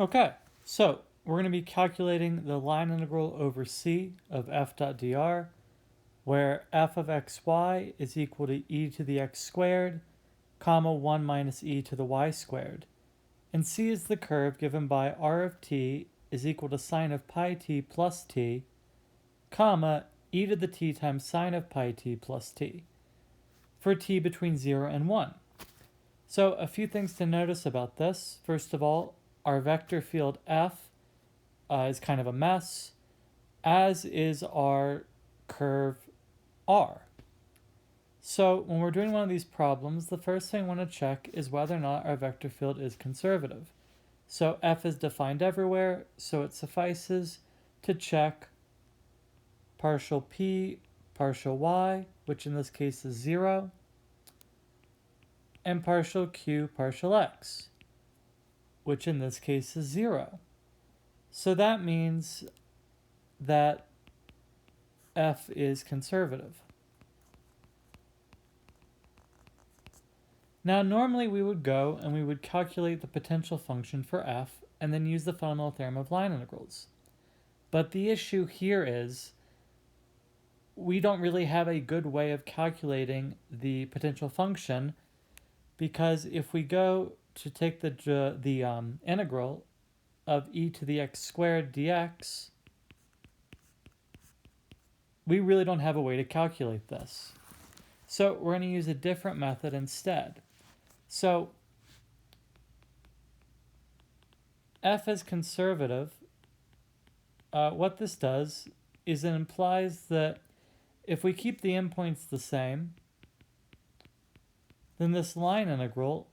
Okay, so we're going to be calculating the line integral over c of f dot dr, where f of xy is equal to e to the x squared, comma 1 minus e to the y squared. And c is the curve given by r of t is equal to sine of pi t plus t, comma e to the t times sine of pi t plus t, for t between 0 and 1. So a few things to notice about this. First of all, our vector field f is kind of a mess, as is our curve r. So when we're doing one of these problems, the first thing I want to check is whether or not our vector field is conservative. So f is defined everywhere, so it suffices to check partial p, partial y, which in this case is 0, and partial q, partial x, which in this case is 0. So that means that f is conservative. Now normally we would go and we would calculate the potential function for f and then use the fundamental theorem of line integrals. But the issue here is we don't really have a good way of calculating the potential function, because if we go to take the integral of e to the x squared dx, we really don't have a way to calculate this. So we're going to use a different method instead. So f is conservative. What this does is it implies that if we keep the endpoints the same, then this line integral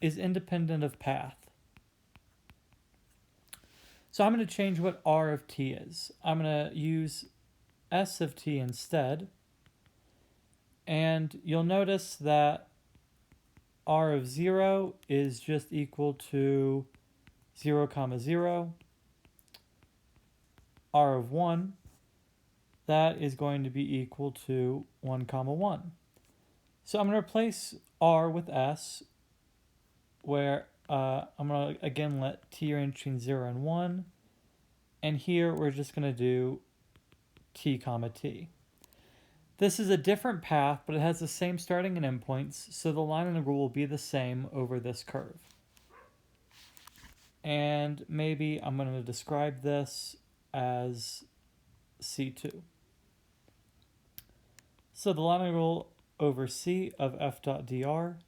is independent of path. So I'm going to change what r of t is. I'm going to use s of t instead. And you'll notice that r of 0 is just equal to 0, 0. R of 1, that is going to be equal to 1, 1. So I'm going to replace r with s, where I'm going to again let t range between 0 and 1. And here we're just going to do t comma t. This is a different path, but it has the same starting and endpoints, so the line integral will be the same over this curve. And maybe I'm going to describe this as c2. So the line integral over c of f dot dr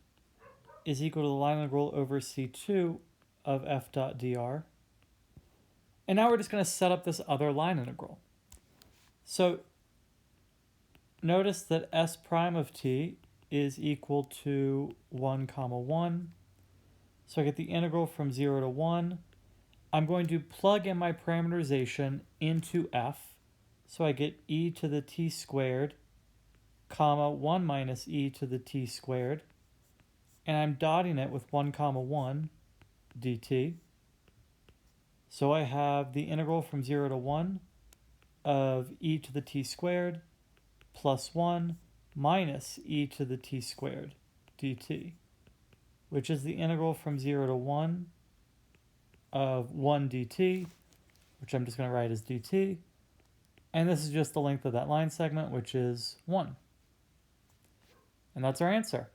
is equal to the line integral over c2 of f dot dr. And now we're just going to set up this other line integral. So notice that s prime of t is equal to 1, 1. So I get the integral from 0 to 1. I'm going to plug in my parameterization into f. So I get e to the t squared, comma 1 minus e to the t squared. And I'm dotting it with 1, 1 dt. So I have the integral from 0 to 1 of e to the t squared plus 1 minus e to the t squared dt, which is the integral from 0 to 1 of 1 dt, which I'm just going to write as dt. And this is just the length of that line segment, which is 1. And that's our answer.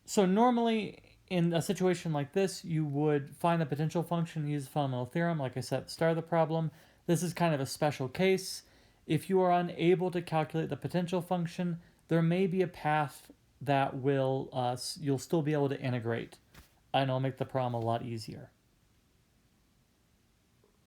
So normally, in a situation like this, you would find the potential function and use the fundamental theorem, like I said at the start of the problem. This is kind of a special case. If you are unable to calculate the potential function, there may be a path that will you'll still be able to integrate, and it'll make the problem a lot easier.